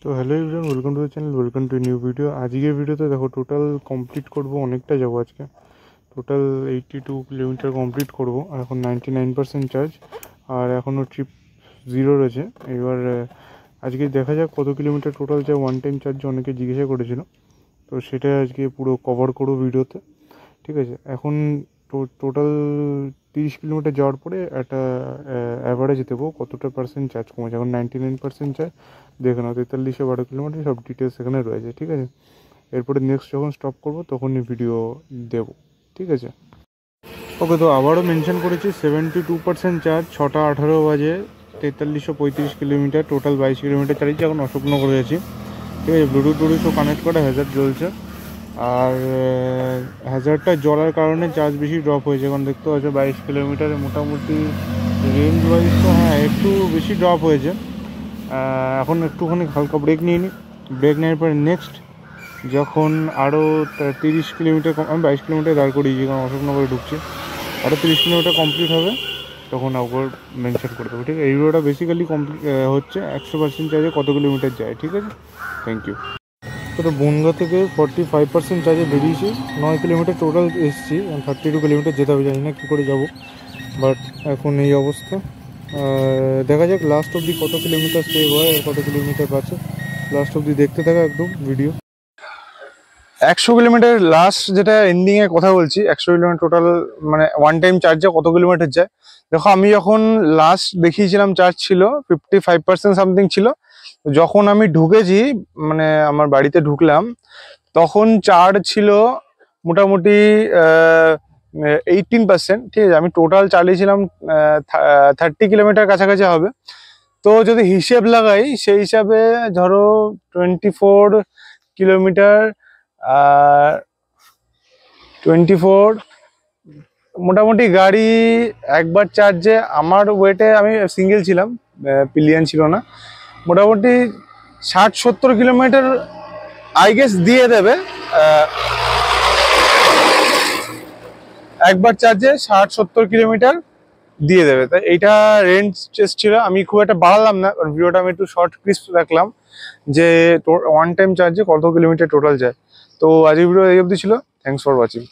তো hello everyone, welcome to the channel, welcome to new video. আজকের ভিডিওতে দেখো টোটাল কমপ্লিট করব, অনেকটা যাবো আজকে। টোটাল 82 কিলোমিটার কমপ্লিট করব, আর এখন 99% চার্জ, আর এখনও ট্রিপ 0 রয়েছে। এবার আজকে দেখা যাক কত কিলোমিটার টোটাল যায় ওয়ান টাইম চার্জে, অনেকে জিজ্ঞাসা করেছিল। তো সেটা আজকে পুরো কভার করবো ভিডিওতে, ঠিক আছে। এখন টোটাল 30 কিলোমিটার যাওয়ার পরে একটা অ্যাভারেজ দেবো কতটা পার্সেন্ট চার্জ কমেছে। এখন 99% চার্জ, দেখে নাও 4312 কিলোমিটার, সব ডিটেলস এখানে রয়েছে, ঠিক আছে। এরপরে নেক্সট যখন স্টপ করবো তখনই ভিডিও দেবো, ঠিক আছে। ওকে, তো আবারও মেনশন করেছি 72% চার্জ, 6:18 বাজে, 4335 কিলোমিটার, টোটাল 22 কিলোমিটার চালিয়েছি। এখন অশোকনগর গেছি, ঠিক আছে। ব্লুটুথ কানেক্ট করা, হ্যাজার্ড জ্বলছে, আর হ্যাজার্ডটা জ্বলার কারণে চার্জ বেশি ড্রপ হয়েছে। এখন দেখতে পাচ্ছ 22 কিলোমিটারে মোটামুটি রেঞ্জ ওয়াইজ তো হ্যাঁ একটু বেশি ড্রপ হয়েছে। এখন একটুখানি হালকা ব্রেক নিয়ে নিই। ব্রেক নেওয়ার পরে নেক্সট যখন আরও 30 কিলোমিটার, আমি 22 কিলোমিটার দাঁড় করিয়েছি কারণ অশোকনগরে ঢুকছি, আরও 30 কিলোমিটার কমপ্লিট হবে তখন আবার মেনশন করে দেবো, ঠিক আছে। এই ভিডিওটা বেসিক্যালি কমপ্লিট হচ্ছে 100% চার্জে কত কিলোমিটার যায়, ঠিক আছে। Thank you. তো বনগাঁ থেকে 45% চার্জে বেরিয়েছি, 9 কিলোমিটার টোটাল এসেছি, 32 কিলোমিটার যেতে হবে, জানি না কী করে যাব, বাট এখন এই অবস্থা। দেখা যাক লাস্ট অবধি কত কিলোমিটার সেভ হয় আর কত কিলোমিটার বাঁচে। লাস্ট অবধি দেখতে থাকা একদম ভিডিও। 100 কিলোমিটার লাস্ট যেটা এন্ডিংয়ে কথা বলছি, 100 কিলোমিটার টোটাল মানে ওয়ান টাইম চার্জে কত কিলোমিটার যায়। দেখো আমি যখন লাস্ট দেখিয়েছিলাম চার্জ ছিল 55% সামথিং ছিল। যখন আমি ঢুকেছি মানে আমার বাড়িতে ঢুকলাম তখন চার্জ ছিল মোটামুটি 18%, ঠিক আছে। আমি টোটাল চালিয়েছিলাম 30 কিলোমিটার কাছাকাছি হবে। তো যদি হিসেব লাগাই সেই হিসাবে ধরো 24 কিলোমিটার, 24 মোটামুটি গাড়ি একবার চার্জে, আমার ওয়েটে আমি সিঙ্গেল ছিলাম, পিলিয়ন ছিল না, মোটামুটি 60-70 কিলোমিটার আই গেস দিয়ে দেবে। একবার চার্জে 60-70 কিলোমিটার দিয়ে দেবে। তাই এইটা রেঞ্জ টেস্ট ছিল, আমি খুব একটা বাড়ালাম না, ভিডিওটা আমি একটু শর্ট ক্রিস্প রাখলাম যে ওয়ান টাইম চার্জে কত কিলোমিটার টোটাল যায়। তো আজকের ভিডিও এই অবধি ছিল, থ্যাংকস ফর ওয়াচিং।